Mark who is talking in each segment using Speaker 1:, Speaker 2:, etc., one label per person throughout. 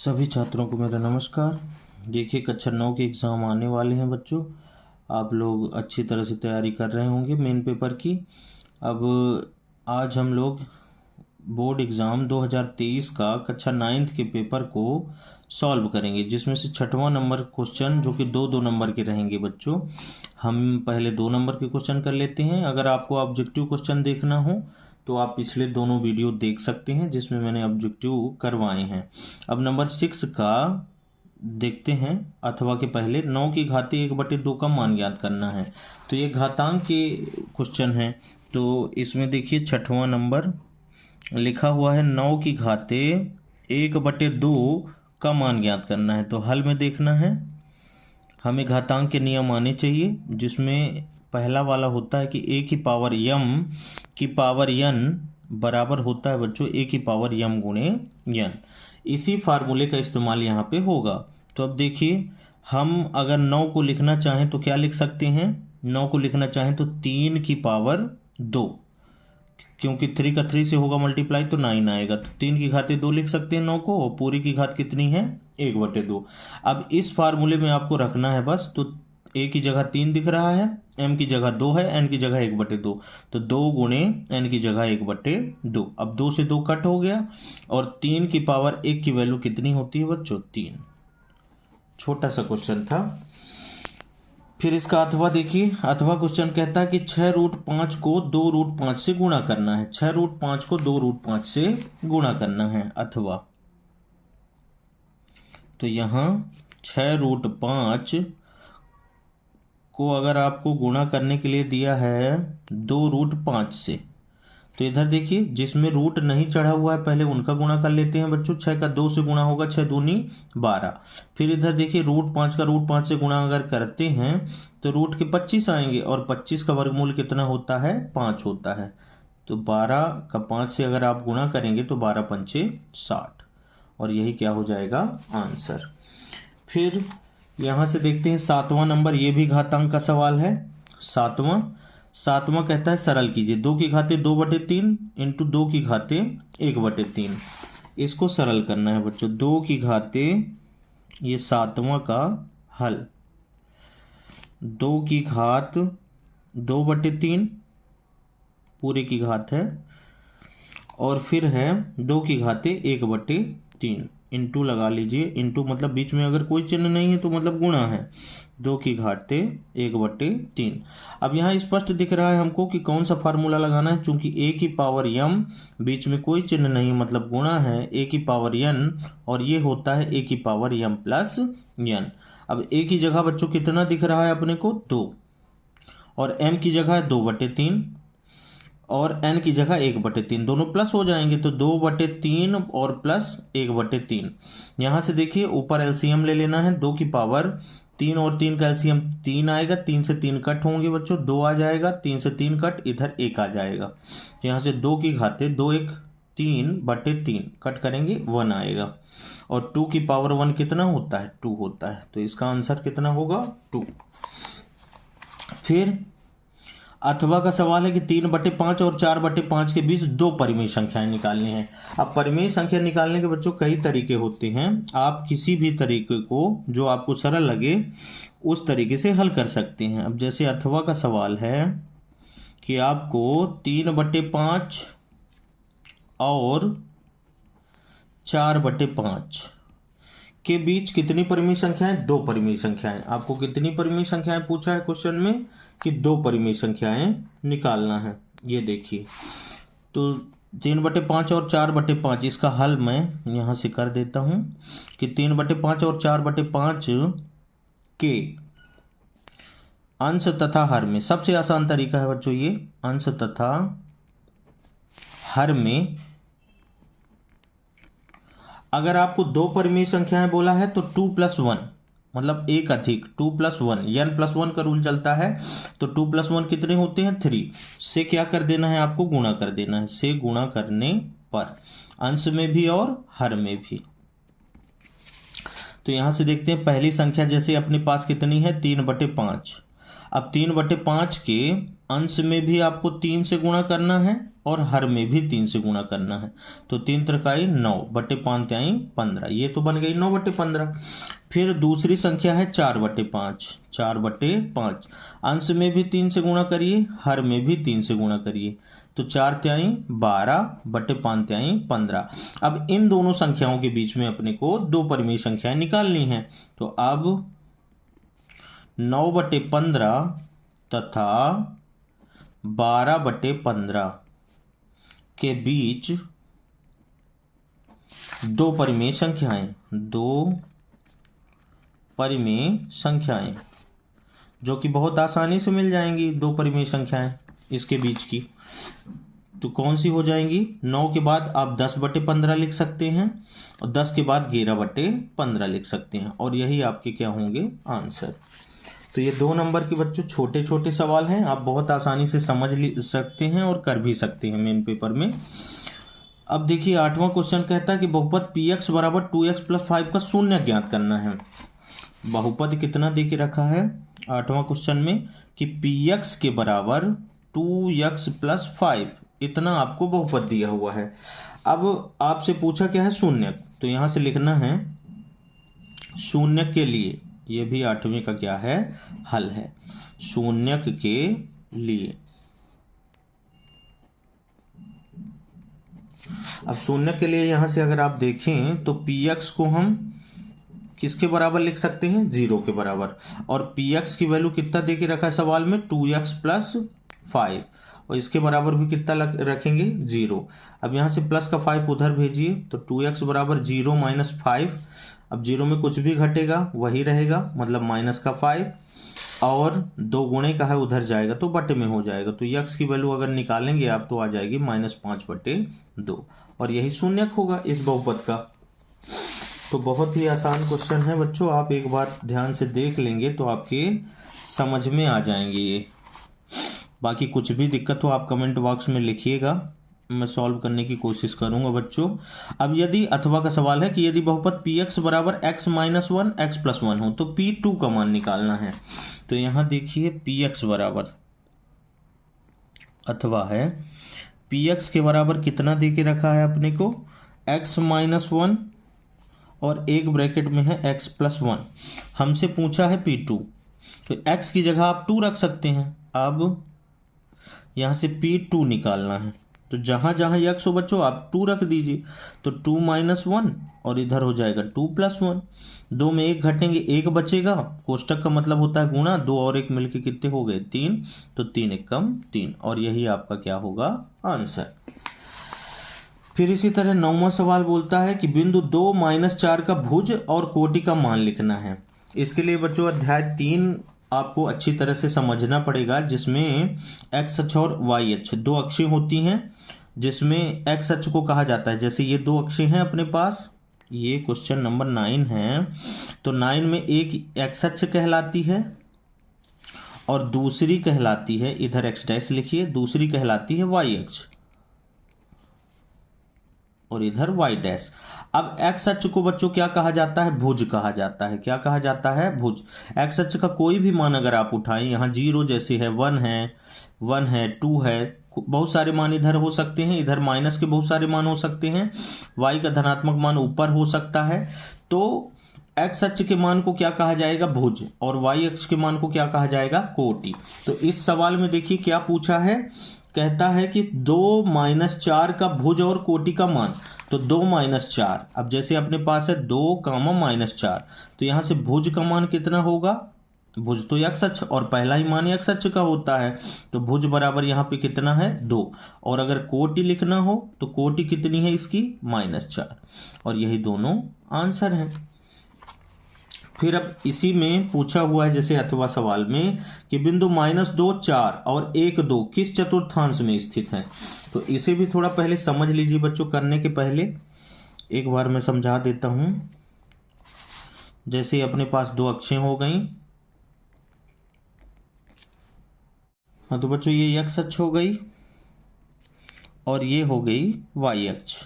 Speaker 1: सभी छात्रों को मेरा नमस्कार। देखिए कक्षा 9 के एग्ज़ाम आने वाले हैं बच्चों। आप लोग अच्छी तरह से तैयारी कर रहे होंगे मेन पेपर की। अब आज हम लोग बोर्ड एग्ज़ाम 2023 का कक्षा 9th के पेपर को सॉल्व करेंगे, जिसमें से 6वां नंबर क्वेश्चन जो कि दो नंबर के रहेंगे बच्चों। हम पहले 2 नंबर के क्वेश्चन कर लेते हैं। अगर आपको ऑब्जेक्टिव क्वेश्चन देखना हो तो आप पिछले दोनों वीडियो देख सकते हैं जिसमें मैंने ऑब्जेक्टिव करवाए हैं। अब नंबर 6 का देखते हैं। अथवा के पहले 9 की घाते 1/2 का मान ज्ञात करना है। तो ये घातांक के क्वेश्चन है। तो इसमें देखिए 6वां नंबर लिखा हुआ है 9 की घाते 1/2 का मान ज्ञात करना है। तो हल में देखना है, हमें घातांक के नियम आने चाहिए, जिसमें पहला वाला होता है कि a की पावर m की पावर n बराबर होता है बच्चों a की पावर m गुणे n। इसी फार्मूले का इस्तेमाल यहाँ पे होगा। तो अब देखिए, हम अगर 9 को लिखना चाहें तो क्या लिख सकते हैं। 9 को लिखना चाहें तो 3 की पावर 2, क्योंकि 3 का 3 से होगा मल्टीप्लाई तो 9 आएगा। तो 3 की घाते 2 लिख सकते हैं 9 को, और पूरी की घात कितनी है 1/2। अब इस फार्मूले में आपको रखना है बस। तो a की जगह 3 दिख रहा है, m की जगह 2 है, n की जगह 1/2। तो 2 गुणे n की जगह 1/2। अब 2 से 2 कट हो गया, और 3 की पावर 1 की वैल्यू कितनी होती है बच्चों 3। छोटा सा क्वेश्चन था। फिर इसका अथवा देखिए। अथवा क्वेश्चन कहता है कि 6√5 को 2√5 से गुणा करना है। 6√5 को 2√5 से गुणा करना है अथवा। तो यहाँ 6√5 को अगर आपको गुणा करने के लिए दिया है 2√5 से, तो इधर देखिए जिसमें रूट नहीं चढ़ा हुआ है पहले उनका गुणा कर लेते हैं बच्चों। 6 का 2 से गुणा होगा, 6 दूनी 12। फिर इधर देखिए √5 का √5 से गुणा अगर करते हैं तो रूट के 25 आएंगे, और 25 का वर्गमूल कितना होता है 5 होता है। तो 12 का 5 से अगर आप गुणा करेंगे तो 12 पंचे 60, और यही क्या हो जाएगा आंसर। फिर यहाँ से देखते हैं 7वां नंबर, ये भी घातांक का सवाल है। सातवां कहता है सरल कीजिए। 2 की घाते 2/3 इंटू 2 की घाते 1/3। इसको सरल करना है बच्चों। 2 की घाते, ये 7वां का हल, 2 की घात 2/3 पूरे की घात है, और फिर है 2 की घाते 1/3 इंटू लगा लीजिए। इंटू मतलब बीच में अगर कोई चिन्ह नहीं है तो मतलब गुणा है। 2 की घाते 1/3। अब यहाँ स्पष्ट दिख रहा है हमको कि कौन सा फार्मूला लगाना है। चूंकि a की पावर m, बीच में कोई चिन्ह नहीं मतलब गुणा है, a की पावर n, और ये होता है a की पावर m प्लस n। अब a की जगह बच्चों कितना दिख रहा है अपने को 2, और m की जगह 2/3, और n की जगह 1/3। दोनों प्लस हो जाएंगे तो 2/3 और प्लस 1/3। यहाँ से देखिए ऊपर एलसीएम ले लेना है। 2 की पावर 3 और 3 का एलसीएम 3 आएगा। 3 से 3 कट होंगे बच्चों, 2 आ जाएगा। 3 से 3 कट, इधर 1 आ जाएगा। तो यहाँ से 2 की घाते 2 1 3/3 कट करेंगे 1 आएगा। और 2 की पावर 1 कितना होता है 2 होता है। तो इसका आंसर कितना होगा 2। फिर अथवा का सवाल है कि 3/5 और 4/5 के बीच 2 परिमेय संख्याएं निकालनी है। अब परिमेय संख्या निकालने के बच्चों कई तरीके होते हैं। आप किसी भी तरीके को जो आपको सरल लगे उस तरीके से हल कर सकते हैं। अब जैसे अथवा का सवाल है कि आपको 3/5 और 4/5 के बीच कितनी परिमेय संख्याएं 2 परिमेय संख्याएं। आपको कितनी परिमेय संख्याएं पूछा है क्वेश्चन में कि 2 परिमेय संख्याएं निकालना है। ये देखिए, तो 3/5 और 4/5, इसका हल मैं यहाँ से कर देता हूँ कि 3/5 और 4/5 के अंश तथा हर में, सबसे आसान तरीका है बच्चों ये, अंश तथा हर में अगर आपको 2 परिमेय संख्याएं बोला है तो 2 + 1 मतलब 1 अधिक 2 + 1, n+1 का रूल चलता है। तो 2 + 1 कितने होते हैं 3 से क्या कर देना है आपको गुणा कर देना है। से गुणा करने पर अंश में भी और हर में भी। तो यहां से देखते हैं पहली संख्या जैसे अपने पास कितनी है 3/5। अब 3/5 के अंश में भी आपको 3 से गुणा करना है, और हर में भी 3 से गुणा करना है। तो 3 त्रिकाई 9 बटे 5 त्याई 15, ये तो बन गई 9 बटे 15। फिर दूसरी संख्या है 4 बटे 5, 4 बटे 5, अंश में भी 3 से गुणा करिए, हर में भी 3 से गुणा करिए। तो 4 त्याई 12 बटे 5 त्याई 15। अब इन दोनों संख्याओं के बीच में अपने को दो परिमेय संख्याएं निकालनी है। तो अब 9 बटे 15 तथा 12 बटे 15 के बीच दो परिमेय संख्याएं जो कि बहुत आसानी से मिल जाएंगी। दो परिमेय संख्याएं इसके बीच की तो कौन सी हो जाएंगी? 9 के बाद आप 10 बटे 15 लिख सकते हैं और 10 के बाद 11 बटे 15 लिख सकते हैं, और यही आपके क्या होंगे? आंसर। तो ये 2 नंबर के बच्चों छोटे छोटे सवाल हैं, आप बहुत आसानी से समझ सकते हैं और कर भी सकते हैं मेन पेपर में। अब देखिए 8वां क्वेश्चन कहता है कि बहुपद px बराबर 2x प्लस 5 का शून्य ज्ञात करना है। बहुपद कितना दे के रखा है 8वां क्वेश्चन में कि px के बराबर 2x प्लस 5, इतना आपको बहुपद दिया हुआ है। अब आपसे पूछा क्या है? शून्य। तो यहां से लिखना है शून्य के लिए, ये भी 8वें का क्या है? हल है। शून्यक के लिए, अब शून्य के लिए यहां से अगर आप देखें तो px को हम किसके बराबर लिख सकते हैं? 0 के बराबर। और px की वैल्यू कितना दे के रखा है सवाल में? 2x प्लस 5, और इसके बराबर भी कितना रखेंगे? 0। अब यहाँ से प्लस का 5 उधर भेजिए तो 2x बराबर 0 माइनस 5। अब 0 में कुछ भी घटेगा वही रहेगा, मतलब माइनस का 5, और 2 गुणे का है उधर जाएगा तो बटे में हो जाएगा। तो x की वैल्यू अगर निकालेंगे आप तो आ जाएगी -5 बटे 2, और यही शून्यक होगा इस बहुपद का। तो बहुत ही आसान क्वेश्चन है बच्चों, आप एक बार ध्यान से देख लेंगे तो आपके समझ में आ जाएंगे ये। बाकी कुछ भी दिक्कत हो आप कमेंट बॉक्स में लिखिएगा, मैं सॉल्व करने की कोशिश करूंगा बच्चों। अब यदि अथवा का सवाल है कि यदि बहुपद px बराबर x माइनस 1 x प्लस 1 हो तो p2 का मान निकालना है। तो यहाँ देखिए px बराबर अथवा है, px के बराबर कितना दे के रखा है अपने को? x माइनस 1 और एक ब्रैकेट में है x प्लस 1। हमसे पूछा है p2, तो x की जगह आप 2 रख सकते हैं। अब यहाँ से p2 निकालना है, तो जहाँ जहाँ x हो बच्चों आप 2 रख दीजिए। तो 2 माइनस 1 और इधर हो जाएगा 2 प्लस 1। 2 में 1 घटेंगे 1 बचेगा, कोष्टक का मतलब होता है गुणा, 2 और 1 मिलके कितने हो गए? 3। तो 3 एकम 3, और यही आपका क्या होगा? आंसर। फिर इसी तरह 9वां सवाल बोलता है कि बिंदु 2 माइनस 4 का भुज और कोटि का मान लिखना है। इसके लिए बच्चों अध्याय 3 आपको अच्छी तरह से समझना पड़ेगा, जिसमें x अक्ष और y अक्ष दो अक्षें होती हैं, जिसमें x अक्ष को कहा जाता है, जैसे ये दो अक्षें हैं अपने पास, ये क्वेश्चन नंबर 9 है। तो 9 में एक x अक्ष कहलाती है और दूसरी कहलाती है, इधर x डैश लिखिए, दूसरी कहलाती है y अक्ष और इधर y डैश। अब x अक्ष को बच्चों क्या कहा जाता है? भुज कहा जाता है। क्या कहा जाता है? भुज। x अक्ष का कोई भी मान अगर आप उठाएं, यहाँ 0 जैसे है, 1 है, 2 है, बहुत सारे मान इधर हो सकते हैं, इधर माइनस के बहुत सारे मान हो सकते हैं, y का धनात्मक मान ऊपर हो सकता है। तो x अक्ष के मान को क्या कहा जाएगा? भुज, और y अक्ष के मान को क्या कहा जाएगा? कोटि। तो इस सवाल में देखिए क्या पूछा है, कहता है कि 2 माइनस 4 का भुज और कोटि का मान। तो 2 माइनस 4, अब जैसे अपने पास है 2 कामा माइनस 4, तो यहाँ से भुज का मान कितना होगा? भुज तो x अक्ष और पहला ही मान x अक्ष का होता है, तो भुज बराबर यहाँ पे कितना है? 2। और अगर कोटि लिखना हो तो कोटि कितनी है इसकी? -4, और यही दोनों आंसर हैं। फिर अब इसी में पूछा हुआ है जैसे अथवा सवाल में कि बिंदु -2 4 और 1 2 किस चतुर्थांश में स्थित है। तो इसे भी थोड़ा पहले समझ लीजिए बच्चों, करने के पहले एक बार मैं समझा देता हूं। जैसे अपने पास दो अक्षें हो गई, हाँ तो बच्चों ये x अक्ष हो गई और ये हो गई y अक्ष।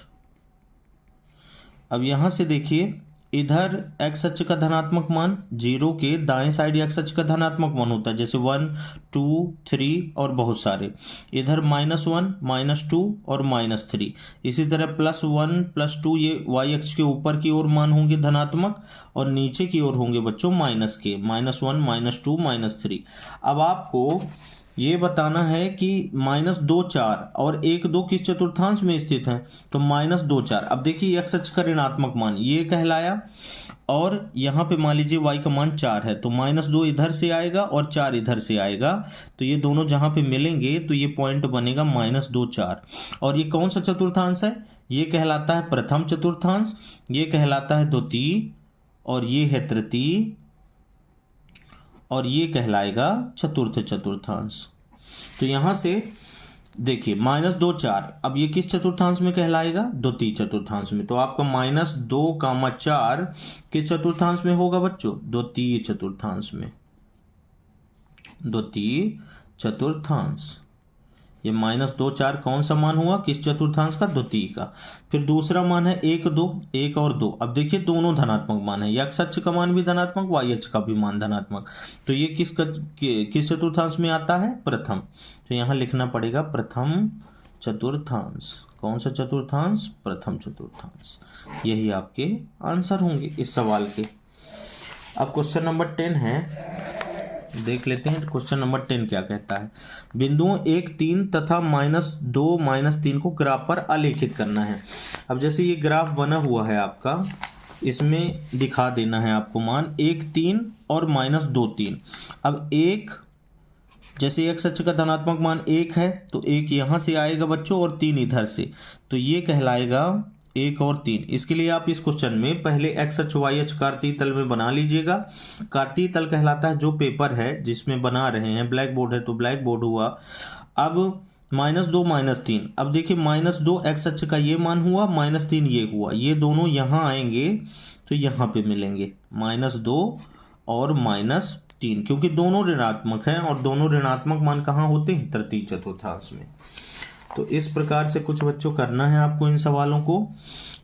Speaker 1: अब यहां से देखिए इधर एक्स अक्ष का धनात्मक मान 0 के दाएं साइड एक्स अक्ष का धनात्मक मान होता है, जैसे 1 2 3 और बहुत सारे। इधर -1 -2 और -3। इसी तरह +1 +2 ये वाई अक्ष के ऊपर की ओर मान होंगे धनात्मक और नीचे की ओर होंगे बच्चों माइनस के, -1 -2 -3। अब आपको ये बताना है कि -2 4 और 1 2 किस चतुर्थांश में स्थित है, तो -2 4। अब देखिए एक्स अक्ष का ऋणात्मक मान ये कहलाया और यहाँ पे मान लीजिए y का मान 4 है, तो -2 इधर से आएगा और 4 इधर से आएगा, तो ये दोनों जहाँ पे मिलेंगे तो ये पॉइंट बनेगा -2 4। और ये कौन सा चतुर्थांश है, ये कहलाता है प्रथम चतुर्थांश, ये कहलाता है द्वितीय, और ये है तृतीय, और ये कहलाएगा चतुर्थ चतुर्थांश। तो यहां से देखिए -2 4, अब ये किस चतुर्थांश में कहलाएगा, द्वितीय चतुर्थांश में। तो आपका -2, 4 किस चतुर्थांश में होगा बच्चों, द्वितीय चतुर्थांश में, द्वितीय चतुर्थांश। ये -2 4 कौन सा मान हुआ, किस चतुर्थांश का, द्वितीय का। फिर दूसरा मान है 1 2, 1 और 2। अब देखिए दोनों धनात्मक मान है, एक्स अक्ष का मान भी धनात्मक, वाई अक्ष का भी मान धनात्मक, तो ये किस चतुर्थांश में आता है, प्रथम। तो यहाँ लिखना पड़ेगा प्रथम चतुर्थांश। कौन सा चतुर्थांश, प्रथम चतुर्थांश। यही आपके आंसर होंगे इस सवाल के। अब क्वेश्चन नंबर 10 है, देख लेते हैं क्वेश्चन नंबर 10 क्या कहता है। बिंदुओं 1 3 तथा -2 -3 को ग्राफ पर आलेखित करना है। अब जैसे ये ग्राफ बना हुआ है आपका, इसमें दिखा देना है आपको मान 1 3 और -2 3। अब 1 जैसे एक्स अक्ष का धनात्मक मान 1 है तो 1 यहाँ से आएगा बच्चों और 3 इधर से, तो ये कहलाएगा 1 और 3। इसके लिए आप इस क्वेश्चन में पहले एक्स अक्ष वाई अक्ष कार्तीय तल में बना लीजिएगा। कार्तीय तल कहलाता है जो पेपर है जिसमें बना रहे हैं, ब्लैक बोर्ड है तो ब्लैक बोर्ड हुआ। अब -2 -3, अब देखिए -2 एक्स अक्ष का ये मान हुआ, -3 ये हुआ, ये दोनों यहाँ आएंगे तो यहाँ पे मिलेंगे -2 और -3, क्योंकि दोनों ऋणात्मक हैं और दोनों ऋणात्मक मान कहाँ होते हैं, तृतीय चतुर्थांश में। तो इस प्रकार से कुछ बच्चों करना है आपको इन सवालों को।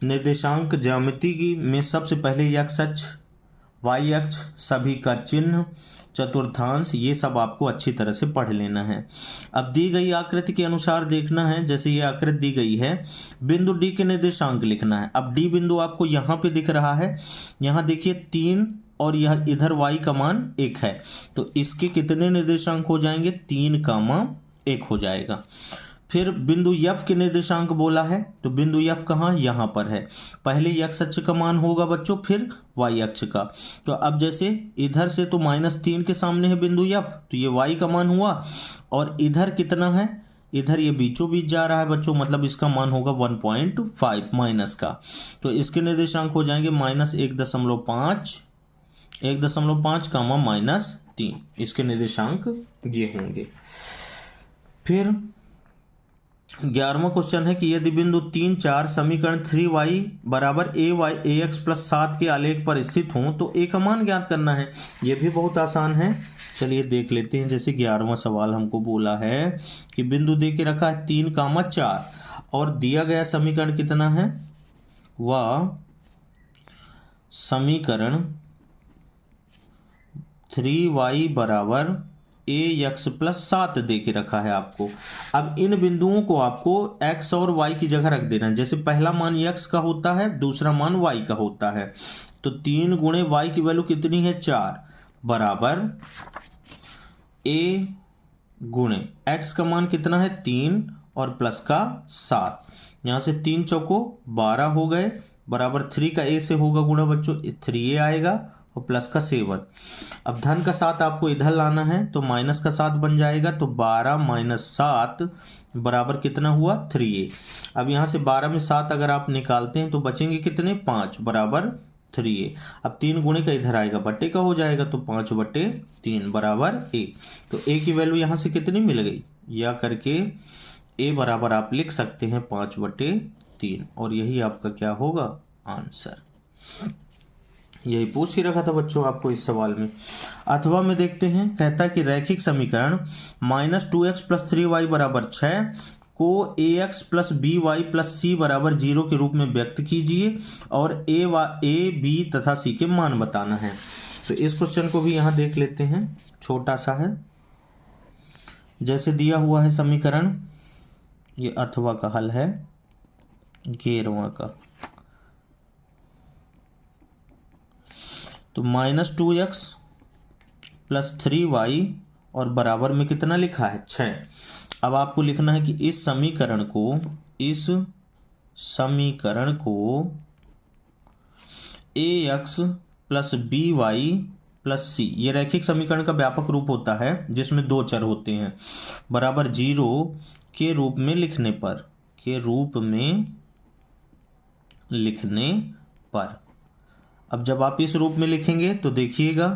Speaker 1: निर्देशांक ज्यामिति की में सबसे पहले एक्स अक्ष, वाई अक्ष, सभी का चिन्ह, चतुर्थांश, ये सब आपको अच्छी तरह से पढ़ लेना है। अब दी गई आकृति के अनुसार देखना है, जैसे ये आकृति दी गई है, बिंदु डी के निर्देशांक लिखना है। अब डी बिंदु आपको यहाँ पे दिख रहा है, यहाँ देखिए 3 और यह इधर y का मान 1 है, तो इसके कितने निर्देशांक हो जाएंगे, 3, 1 हो जाएगा। फिर बिंदु F के निर्देशांक बोला है, तो बिंदु F कहाँ, यहाँ पर है। पहले x अक्ष का मान होगा बच्चों, फिर y अक्ष का। तो अब जैसे इधर से तो -3 के सामने है बिंदु F, तो ये y का मान हुआ, और इधर कितना है, इधर ये बीचों बीच जा रहा है बच्चों, मतलब इसका मान होगा 1.5 माइनस का, तो इसके निर्देशांक हो जाएंगे -1.5, 1.5 -3, इसके निर्देशांक ये होंगे। फिर 11वां क्वेश्चन है कि यदि बिंदु 3 4 समीकरण 3y = ax + 7 के आलेख पर स्थित हों तो a का मान ज्ञात करना है। यह भी बहुत आसान है, चलिए देख लेते हैं। जैसे 11वां सवाल हमको बोला है कि बिंदु दे के रखा है 3, 4 और दिया गया समीकरण कितना है, वह समीकरण 3y = ax + 7 दे के रखा है आपको। अब इन बिंदुओं को आपको x और y की जगह रख देना है। जैसे पहला मान x का होता है, दूसरा मान y का होता है, तो 3 गुणे y की वैल्यू कितनी है, 4 बराबर a गुणे x का मान कितना है, 3 और प्लस का 7। यहाँ से 3 चौको 12 हो गए, बराबर 3 का a से होगा गुणा बच्चों, 3a आएगा और प्लस का 7। अब धन का 7 आपको इधर लाना है, तो माइनस का 7 बन जाएगा, तो 12 - 7 बराबर कितना हुआ, 3a। अब यहाँ से 12 में 7 अगर आप निकालते हैं तो बचेंगे कितने, 5 बराबर 3a। अब 3 गुणे का इधर आएगा, बट्टे का हो जाएगा, तो 5/3 बराबर a। तो a की वैल्यू यहाँ से कितनी मिल गई, या करके a बराबर आप लिख सकते हैं 5/3, और यही आपका क्या होगा, आंसर। यही पूछ ही रखा था बच्चों आपको इस सवाल में। अथवा में देखते हैं, कहता है कि रैखिक समीकरण -2x + 3y = 6 को ax plus B Y plus C बराबर 0 के रूप में व्यक्त कीजिए और ए बी तथा सी के मान बताना है। तो इस क्वेश्चन को भी यहाँ देख लेते हैं, छोटा सा है। जैसे दिया हुआ है समीकरण, ये अथवा का हल है 11वां का। तो -2x प्लस 3y और बराबर में कितना लिखा है 6। अब आपको लिखना है कि इस समीकरण को ax plus B Y plus C, ये रैखिक समीकरण का व्यापक रूप होता है जिसमें दो चर होते हैं, बराबर 0 के रूप में लिखने पर अब जब आप इस रूप में लिखेंगे तो देखिएगा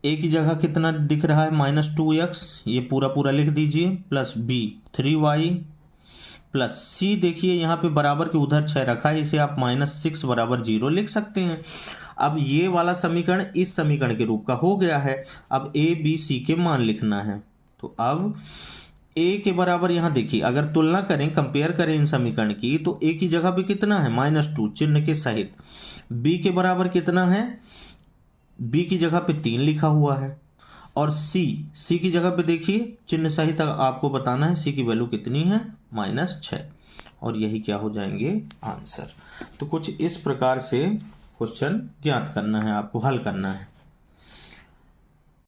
Speaker 1: a की जगह कितना दिख रहा है -2x, ये पूरा लिख दीजिए, plus b 3y plus c, देखिए यहाँ पे बराबर के उधर 6 रखा है, इसे आप -6 बराबर 0 लिख सकते हैं। अब ये वाला समीकरण इस समीकरण के रूप का हो गया है। अब a b c के मान लिखना है। तो अब a के बराबर यहाँ देखिए, अगर तुलना करें, कंपेयर करें इन समीकरण की, तो a की जगह पे कितना है -2 चिन्ह के सहित। b के बराबर कितना है, b की जगह पे 3 लिखा हुआ है, और c की जगह पे देखिए चिन्ह सहित आपको बताना है c की वैल्यू कितनी है -6, और यही क्या हो जाएंगे आंसर। तो कुछ इस प्रकार से क्वेश्चन ज्ञात करना है, आपको हल करना है।